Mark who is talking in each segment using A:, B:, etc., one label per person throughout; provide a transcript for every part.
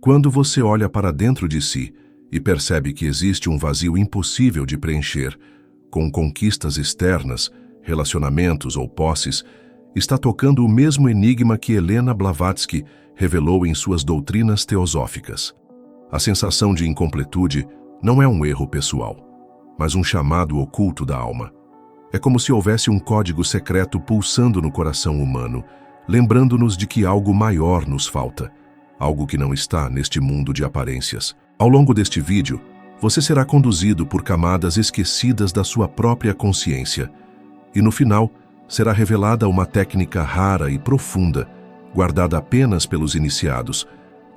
A: Quando você olha para dentro de si e percebe que existe um vazio impossível de preencher, com conquistas externas, relacionamentos ou posses, está tocando o mesmo enigma que Helena Blavatsky revelou em suas doutrinas teosóficas. A sensação de incompletude não é um erro pessoal, mas um chamado oculto da alma. É como se houvesse um código secreto pulsando no coração humano, lembrando-nos de que algo maior nos falta, algo que não está neste mundo de aparências. Ao longo deste vídeo, você será conduzido por camadas esquecidas da sua própria consciência, e no final será revelada uma técnica rara e profunda, guardada apenas pelos iniciados,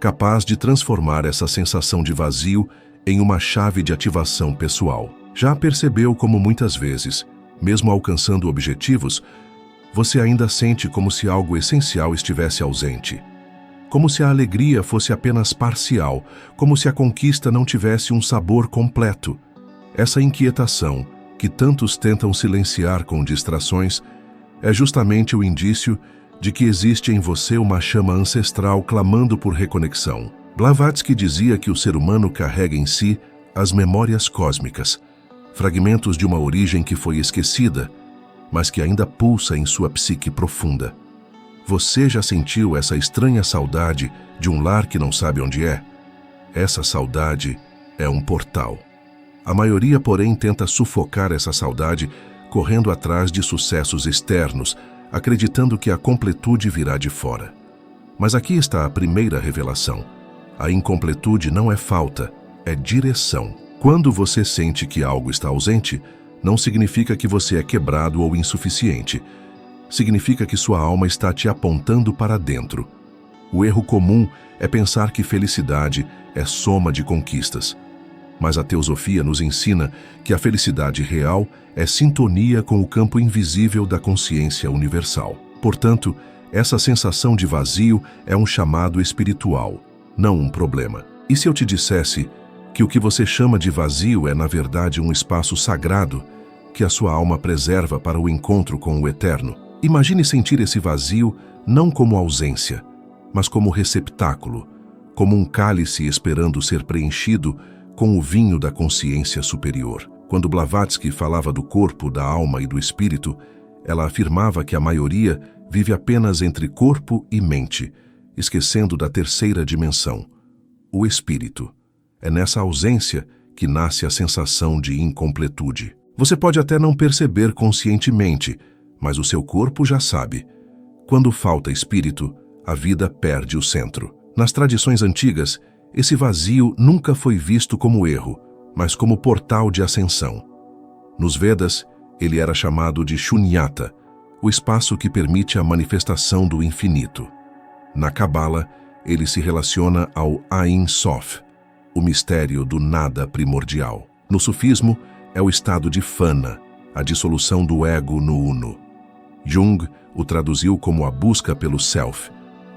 A: capaz de transformar essa sensação de vazio em uma chave de ativação pessoal. Já percebeu como muitas vezes, mesmo alcançando objetivos, você ainda sente como se algo essencial estivesse ausente? Como se a alegria fosse apenas parcial, como se a conquista não tivesse um sabor completo. Essa inquietação, que tantos tentam silenciar com distrações, é justamente o indício de que existe em você uma chama ancestral clamando por reconexão. Blavatsky dizia que o ser humano carrega em si as memórias cósmicas, fragmentos de uma origem que foi esquecida, mas que ainda pulsa em sua psique profunda. Você já sentiu essa estranha saudade de um lar que não sabe onde é? Essa saudade é um portal. A maioria, porém, tenta sufocar essa saudade correndo atrás de sucessos externos, acreditando que a completude virá de fora. Mas aqui está a primeira revelação. A incompletude não é falta, é direção. Quando você sente que algo está ausente, não significa que você é quebrado ou insuficiente. Significa que sua alma está te apontando para dentro. O erro comum é pensar que felicidade é soma de conquistas. Mas a teosofia nos ensina que a felicidade real é sintonia com o campo invisível da consciência universal. Portanto, essa sensação de vazio é um chamado espiritual, não um problema. E se eu te dissesse que o que você chama de vazio é, na verdade, um espaço sagrado que a sua alma preserva para o encontro com o eterno? Imagine sentir esse vazio não como ausência, mas como receptáculo, como um cálice esperando ser preenchido com o vinho da consciência superior. Quando Blavatsky falava do corpo, da alma e do espírito, ela afirmava que a maioria vive apenas entre corpo e mente, esquecendo da terceira dimensão, o espírito. É nessa ausência que nasce a sensação de incompletude. Você pode até não perceber conscientemente, mas o seu corpo já sabe. Quando falta espírito, a vida perde o centro. Nas tradições antigas, esse vazio nunca foi visto como erro, mas como portal de ascensão. Nos Vedas, ele era chamado de Shunyata, o espaço que permite a manifestação do infinito. Na Cabala, ele se relaciona ao Ein Sof, o mistério do nada primordial. No sufismo, é o estado de Fana, a dissolução do ego no uno. Jung o traduziu como a busca pelo self,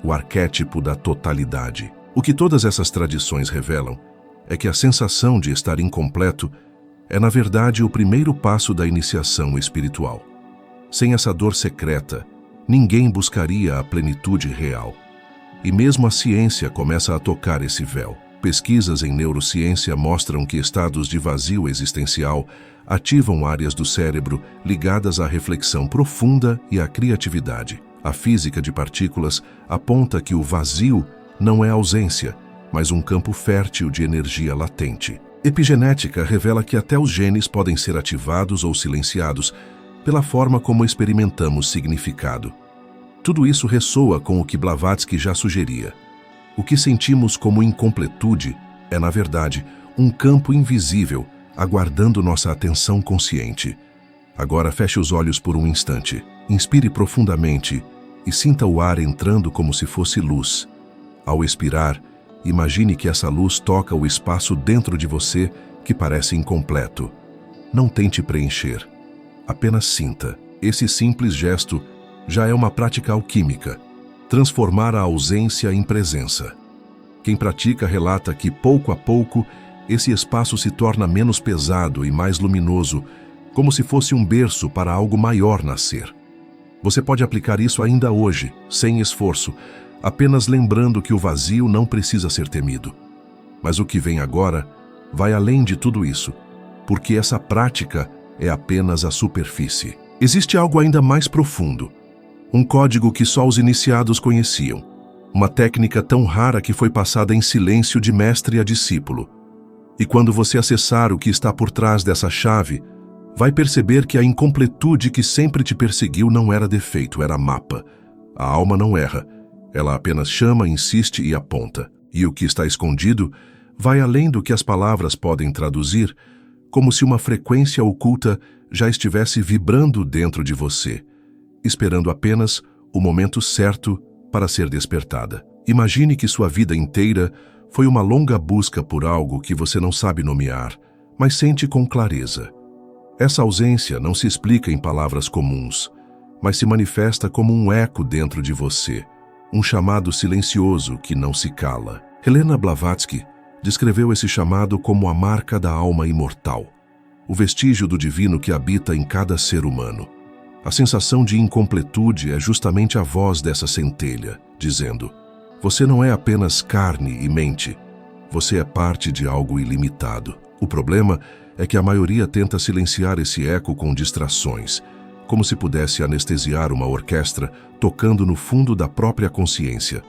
A: o arquétipo da totalidade. O que todas essas tradições revelam é que a sensação de estar incompleto é, na verdade, o primeiro passo da iniciação espiritual. Sem essa dor secreta, ninguém buscaria a plenitude real. E mesmo a ciência começa a tocar esse véu. Pesquisas em neurociência mostram que estados de vazio existencial ativam áreas do cérebro ligadas à reflexão profunda e à criatividade. A física de partículas aponta que o vazio não é ausência, mas um campo fértil de energia latente. Epigenética revela que até os genes podem ser ativados ou silenciados pela forma como experimentamos significado. Tudo isso ressoa com o que Blavatsky já sugeria. O que sentimos como incompletude é, na verdade, um campo invisível aguardando nossa atenção consciente. Agora feche os olhos por um instante, inspire profundamente e sinta o ar entrando como se fosse luz. Ao expirar, imagine que essa luz toca o espaço dentro de você que parece incompleto. Não tente preencher, apenas sinta. Esse simples gesto já é uma prática alquímica, transformar a ausência em presença. Quem pratica relata que, pouco a pouco, esse espaço se torna menos pesado e mais luminoso, como se fosse um berço para algo maior nascer. Você pode aplicar isso ainda hoje, sem esforço, apenas lembrando que o vazio não precisa ser temido. Mas o que vem agora vai além de tudo isso, porque essa prática é apenas a superfície. Existe algo ainda mais profundo, um código que só os iniciados conheciam, uma técnica tão rara que foi passada em silêncio de mestre a discípulo. E quando você acessar o que está por trás dessa chave, vai perceber que a incompletude que sempre te perseguiu não era defeito, era mapa. A alma não erra, ela apenas chama, insiste e aponta. E o que está escondido vai além do que as palavras podem traduzir, como se uma frequência oculta já estivesse vibrando dentro de você, esperando apenas o momento certo para ser despertada. Imagine que sua vida inteira foi uma longa busca por algo que você não sabe nomear, mas sente com clareza. Essa ausência não se explica em palavras comuns, mas se manifesta como um eco dentro de você, um chamado silencioso que não se cala. Helena Blavatsky descreveu esse chamado como a marca da alma imortal, o vestígio do divino que habita em cada ser humano. A sensação de incompletude é justamente a voz dessa centelha, dizendo: você não é apenas carne e mente, você é parte de algo ilimitado. O problema é que a maioria tenta silenciar esse eco com distrações, como se pudesse anestesiar uma orquestra tocando no fundo da própria consciência.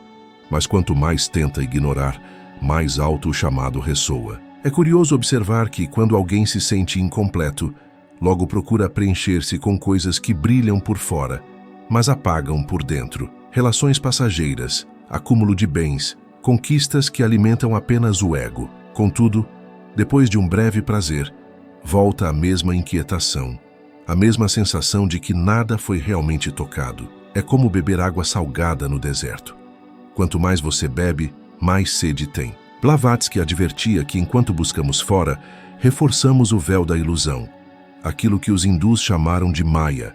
A: Mas quanto mais tenta ignorar, mais alto o chamado ressoa. É curioso observar que, quando alguém se sente incompleto, logo procura preencher-se com coisas que brilham por fora, mas apagam por dentro. Relações passageiras, acúmulo de bens, conquistas que alimentam apenas o ego. Contudo, depois de um breve prazer, volta a mesma inquietação, a mesma sensação de que nada foi realmente tocado. É como beber água salgada no deserto. Quanto mais você bebe, mais sede tem. Blavatsky advertia que enquanto buscamos fora, reforçamos o véu da ilusão, aquilo que os hindus chamaram de Maya.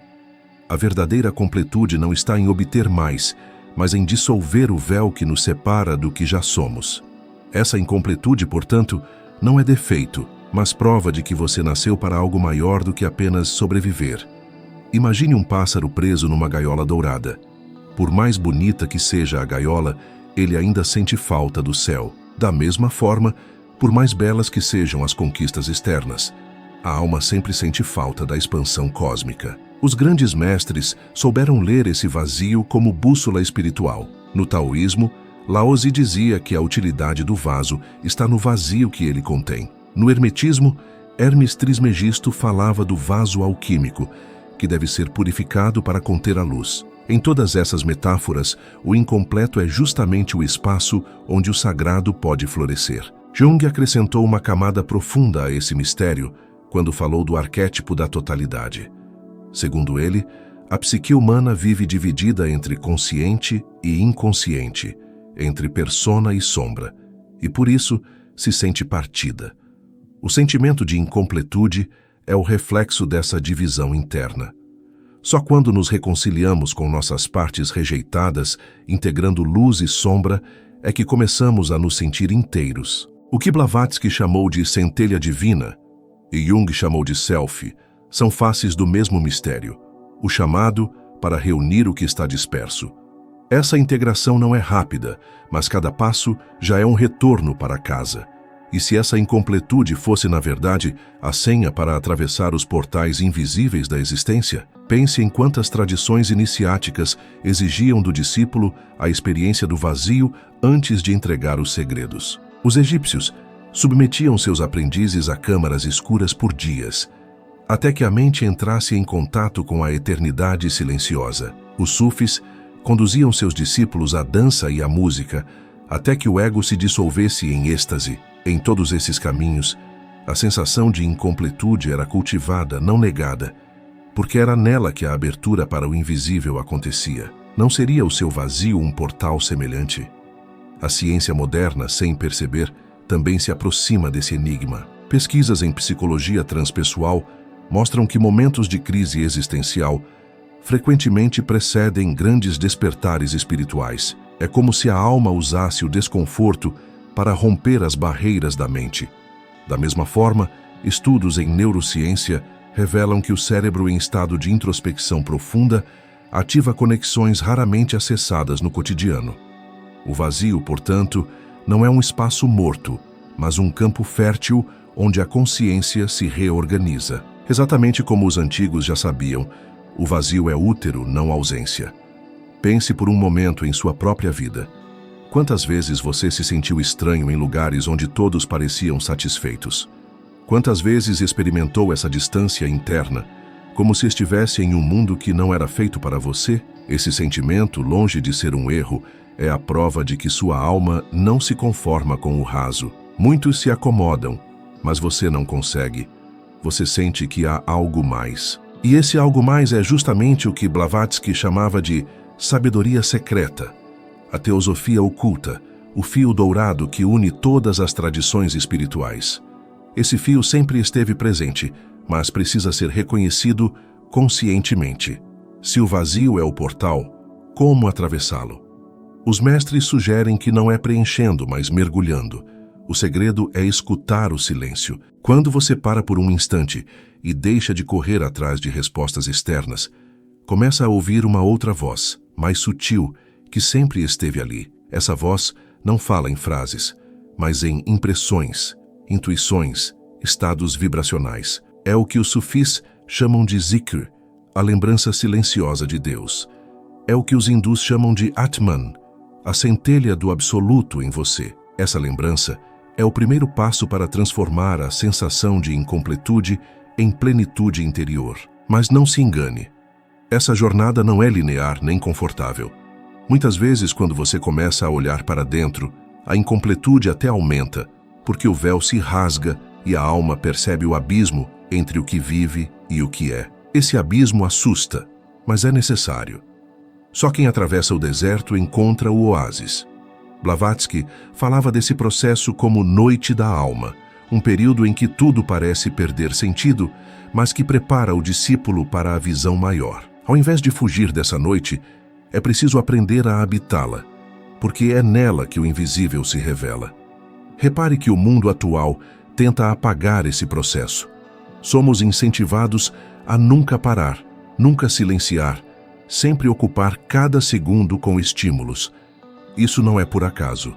A: A verdadeira completude não está em obter mais, mas em dissolver o véu que nos separa do que já somos. Essa incompletude, portanto, não é defeito, mas prova de que você nasceu para algo maior do que apenas sobreviver. Imagine um pássaro preso numa gaiola dourada. Por mais bonita que seja a gaiola, ele ainda sente falta do céu. Da mesma forma, por mais belas que sejam as conquistas externas, a alma sempre sente falta da expansão cósmica. Os grandes mestres souberam ler esse vazio como bússola espiritual. No taoísmo, Laozi dizia que a utilidade do vaso está no vazio que ele contém. No hermetismo, Hermes Trismegisto falava do vaso alquímico, que deve ser purificado para conter a luz. Em todas essas metáforas, o incompleto é justamente o espaço onde o sagrado pode florescer. Jung acrescentou uma camada profunda a esse mistério quando falou do arquétipo da totalidade. Segundo ele, a psique humana vive dividida entre consciente e inconsciente, entre persona e sombra, e por isso se sente partida. O sentimento de incompletude é o reflexo dessa divisão interna. Só quando nos reconciliamos com nossas partes rejeitadas, integrando luz e sombra, é que começamos a nos sentir inteiros. O que Blavatsky chamou de centelha divina e Jung chamou de self, são faces do mesmo mistério, o chamado para reunir o que está disperso. Essa integração não é rápida, mas cada passo já é um retorno para casa. E se essa incompletude fosse, na verdade, a senha para atravessar os portais invisíveis da existência, pense em quantas tradições iniciáticas exigiam do discípulo a experiência do vazio antes de entregar os segredos. Os egípcios submetiam seus aprendizes a câmaras escuras por dias, até que a mente entrasse em contato com a eternidade silenciosa. Os sufis conduziam seus discípulos à dança e à música, até que o ego se dissolvesse em êxtase. Em todos esses caminhos, a sensação de incompletude era cultivada, não negada, porque era nela que a abertura para o invisível acontecia. Não seria o seu vazio um portal semelhante? A ciência moderna, sem perceber, também se aproxima desse enigma. Pesquisas em psicologia transpessoal mostram que momentos de crise existencial frequentemente precedem grandes despertares espirituais. É como se a alma usasse o desconforto para romper as barreiras da mente. Da mesma forma, estudos em neurociência revelam que o cérebro em estado de introspecção profunda ativa conexões raramente acessadas no cotidiano. O vazio, portanto, não é um espaço morto, mas um campo fértil onde a consciência se reorganiza. Exatamente como os antigos já sabiam, o vazio é útero, não ausência. Pense por um momento em sua própria vida. Quantas vezes você se sentiu estranho em lugares onde todos pareciam satisfeitos? Quantas vezes experimentou essa distância interna, como se estivesse em um mundo que não era feito para você? Esse sentimento, longe de ser um erro, é a prova de que sua alma não se conforma com o raso. Muitos se acomodam, mas você não consegue. Você sente que há algo mais. E esse algo mais é justamente o que Blavatsky chamava de sabedoria secreta, a teosofia oculta, o fio dourado que une todas as tradições espirituais. Esse fio sempre esteve presente, mas precisa ser reconhecido conscientemente. Se o vazio é o portal, como atravessá-lo? Os mestres sugerem que não é preenchendo, mas mergulhando. O segredo é escutar o silêncio. Quando você para por um instante e deixa de correr atrás de respostas externas, começa a ouvir uma outra voz, mais sutil, que sempre esteve ali. Essa voz não fala em frases, mas em impressões, intuições, estados vibracionais. É o que os sufis chamam de zikr, a lembrança silenciosa de Deus. É o que os hindus chamam de Atman, a centelha do absoluto em você. Essa lembrança é o primeiro passo para transformar a sensação de incompletude em plenitude interior. Mas não se engane. Essa jornada não é linear nem confortável. Muitas vezes, quando você começa a olhar para dentro, a incompletude até aumenta, porque o véu se rasga e a alma percebe o abismo entre o que vive e o que é. Esse abismo assusta, mas é necessário. Só quem atravessa o deserto encontra o oásis. Blavatsky falava desse processo como noite da alma, um período em que tudo parece perder sentido, mas que prepara o discípulo para a visão maior. Ao invés de fugir dessa noite, é preciso aprender a habitá-la, porque é nela que o invisível se revela. Repare que o mundo atual tenta apagar esse processo. Somos incentivados a nunca parar, nunca silenciar, sempre ocupar cada segundo com estímulos. Isso não é por acaso.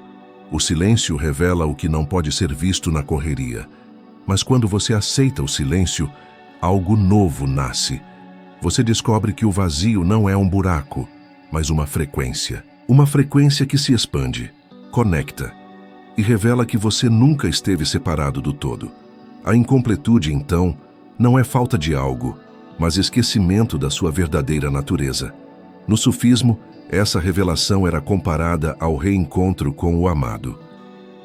A: O silêncio revela o que não pode ser visto na correria. Mas quando você aceita o silêncio, algo novo nasce. Você descobre que o vazio não é um buraco, mas uma frequência. Uma frequência que se expande, conecta e revela que você nunca esteve separado do todo. A incompletude, então, não é falta de algo, mas esquecimento da sua verdadeira natureza. No sufismo, essa revelação era comparada ao reencontro com o amado.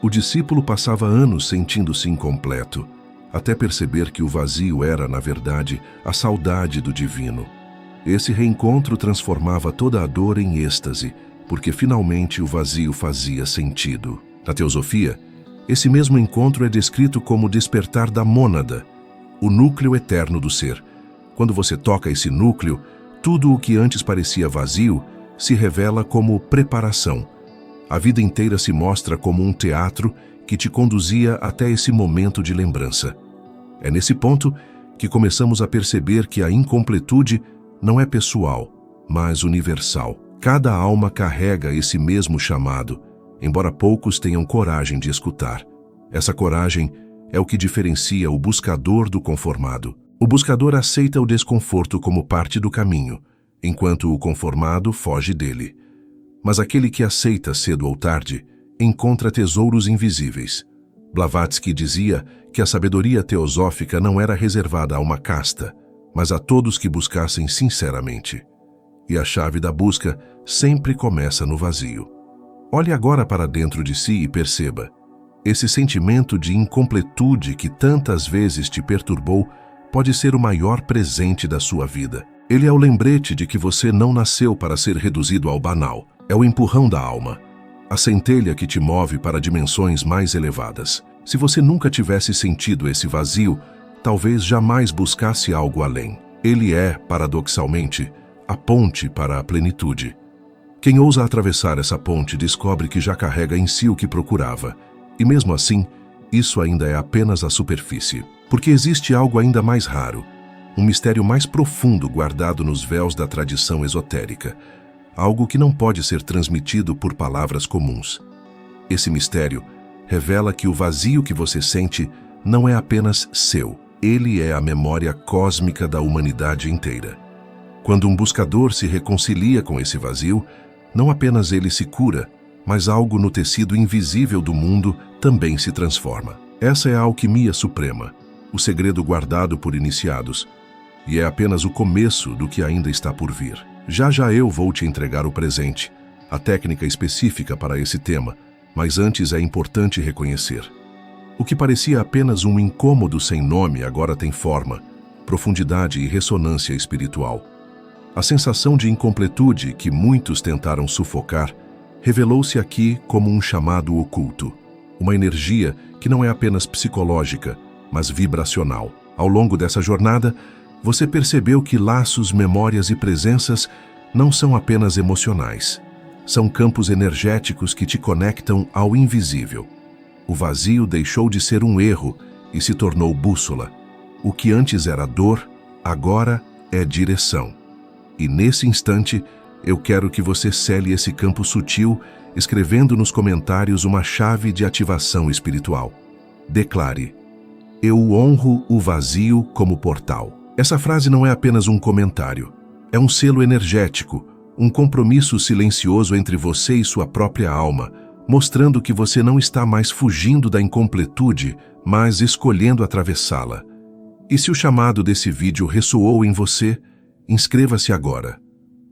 A: O discípulo passava anos sentindo-se incompleto, até perceber que o vazio era, na verdade, a saudade do divino. Esse reencontro transformava toda a dor em êxtase, porque finalmente o vazio fazia sentido. Na teosofia, esse mesmo encontro é descrito como despertar da mônada, o núcleo eterno do ser. Quando você toca esse núcleo, tudo o que antes parecia vazio se revela como preparação. A vida inteira se mostra como um teatro que te conduzia até esse momento de lembrança. É nesse ponto que começamos a perceber que a incompletude não é pessoal, mas universal. Cada alma carrega esse mesmo chamado, embora poucos tenham coragem de escutar. Essa coragem é o que diferencia o buscador do conformado. O buscador aceita o desconforto como parte do caminho, enquanto o conformado foge dele. Mas aquele que aceita cedo ou tarde, encontra tesouros invisíveis. Blavatsky dizia que a sabedoria teosófica não era reservada a uma casta, mas a todos que buscassem sinceramente. E a chave da busca sempre começa no vazio. Olhe agora para dentro de si e perceba. Esse sentimento de incompletude que tantas vezes te perturbou pode ser o maior presente da sua vida. Ele é o lembrete de que você não nasceu para ser reduzido ao banal. É o empurrão da alma, a centelha que te move para dimensões mais elevadas. Se você nunca tivesse sentido esse vazio, talvez jamais buscasse algo além. Ele é, paradoxalmente, a ponte para a plenitude. Quem ousa atravessar essa ponte descobre que já carrega em si o que procurava. E mesmo assim, isso ainda é apenas a superfície. Porque existe algo ainda mais raro, um mistério mais profundo guardado nos véus da tradição esotérica. algo que não pode ser transmitido por palavras comuns. Esse mistério revela que o vazio que você sente não é apenas seu, ele é a memória cósmica da humanidade inteira. Quando um buscador se reconcilia com esse vazio, não apenas ele se cura, mas algo no tecido invisível do mundo também se transforma. Essa é a alquimia suprema, o segredo guardado por iniciados, e é apenas o começo do que ainda está por vir. Já já eu vou te entregar o presente, a técnica específica para esse tema, mas antes é importante reconhecer. O que parecia apenas um incômodo sem nome agora tem forma, profundidade e ressonância espiritual. A sensação de incompletude que muitos tentaram sufocar revelou-se aqui como um chamado oculto, uma energia que não é apenas psicológica, mas vibracional. Ao longo dessa jornada, você percebeu que laços, memórias e presenças não são apenas emocionais. São campos energéticos que te conectam ao invisível. O vazio deixou de ser um erro e se tornou bússola. O que antes era dor, agora é direção. E nesse instante, eu quero que você sele esse campo sutil, escrevendo nos comentários uma chave de ativação espiritual. Declare: eu honro o vazio como portal. Essa frase não é apenas um comentário. É um selo energético, um compromisso silencioso entre você e sua própria alma, mostrando que você não está mais fugindo da incompletude, mas escolhendo atravessá-la. E se o chamado desse vídeo ressoou em você, inscreva-se agora.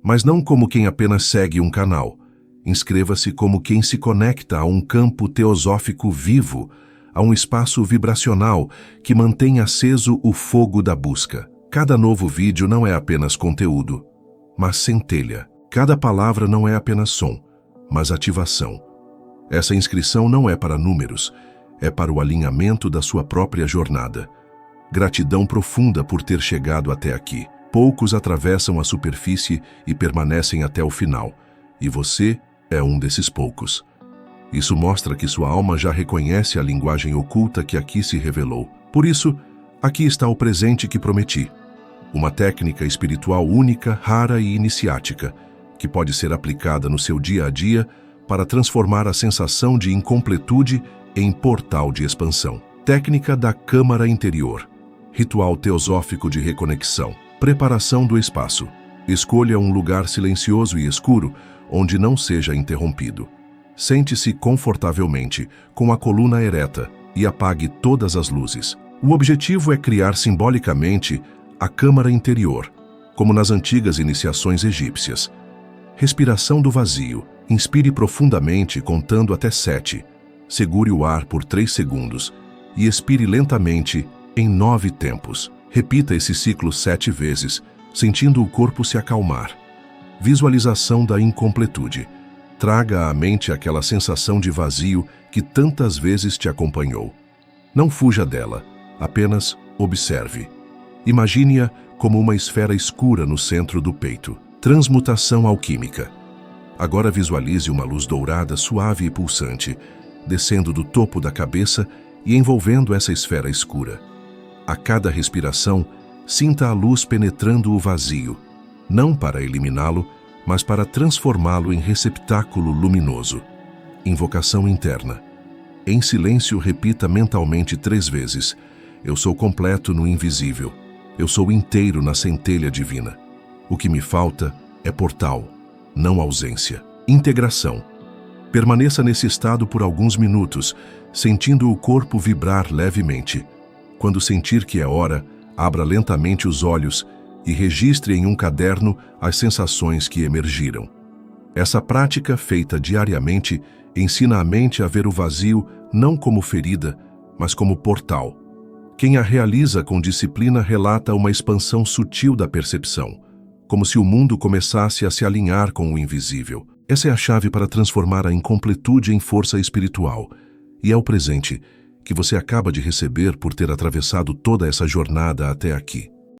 A: Mas não como quem apenas segue um canal. Inscreva-se como quem se conecta a um campo teosófico vivo, a um espaço vibracional que mantém aceso o fogo da busca. Cada novo vídeo não é apenas conteúdo, mas centelha. Cada palavra não é apenas som, mas ativação. Essa inscrição não é para números, é para o alinhamento da sua própria jornada. Gratidão profunda por ter chegado até aqui. Poucos atravessam a superfície e permanecem até o final, e você é um desses poucos. Isso mostra que sua alma já reconhece a linguagem oculta que aqui se revelou. Por isso, aqui está o presente que prometi. Uma técnica espiritual única, rara e iniciática, que pode ser aplicada no seu dia a dia para transformar a sensação de incompletude em portal de expansão. Técnica da Câmara Interior. Ritual teosófico de reconexão. Preparação do espaço. Escolha um lugar silencioso e escuro, onde não seja interrompido. Sente-se confortavelmente, com a coluna ereta, e apague todas as luzes. O objetivo é criar simbolicamente a câmara interior, como nas antigas iniciações egípcias. Respiração do vazio. Inspire profundamente, contando até 7. Segure o ar por 3 segundos e expire lentamente em 9 tempos. Repita esse ciclo 7 vezes, sentindo o corpo se acalmar. Visualização da incompletude. Traga à mente aquela sensação de vazio que tantas vezes te acompanhou. Não fuja dela, apenas observe. Imagine-a como uma esfera escura no centro do peito. Transmutação alquímica. Agora visualize uma luz dourada suave e pulsante, descendo do topo da cabeça e envolvendo essa esfera escura. A cada respiração, sinta a luz penetrando o vazio, não para eliminá-lo, mas para transformá-lo em receptáculo luminoso. Invocação interna. Em silêncio, repita mentalmente 3 vezes: eu sou completo no invisível. Eu sou inteiro na centelha divina. O que me falta é portal, não ausência. Integração. Permaneça nesse estado por alguns minutos, sentindo o corpo vibrar levemente. Quando sentir que é hora, abra lentamente os olhos e registre em um caderno as sensações que emergiram. Essa prática, feita diariamente, ensina a mente a ver o vazio não como ferida, mas como portal. Quem a realiza com disciplina relata uma expansão sutil da percepção, como se o mundo começasse a se alinhar com o invisível. Essa é a chave para transformar a incompletude em força espiritual, e é o presente que você acaba de receber por ter atravessado toda essa jornada até aqui.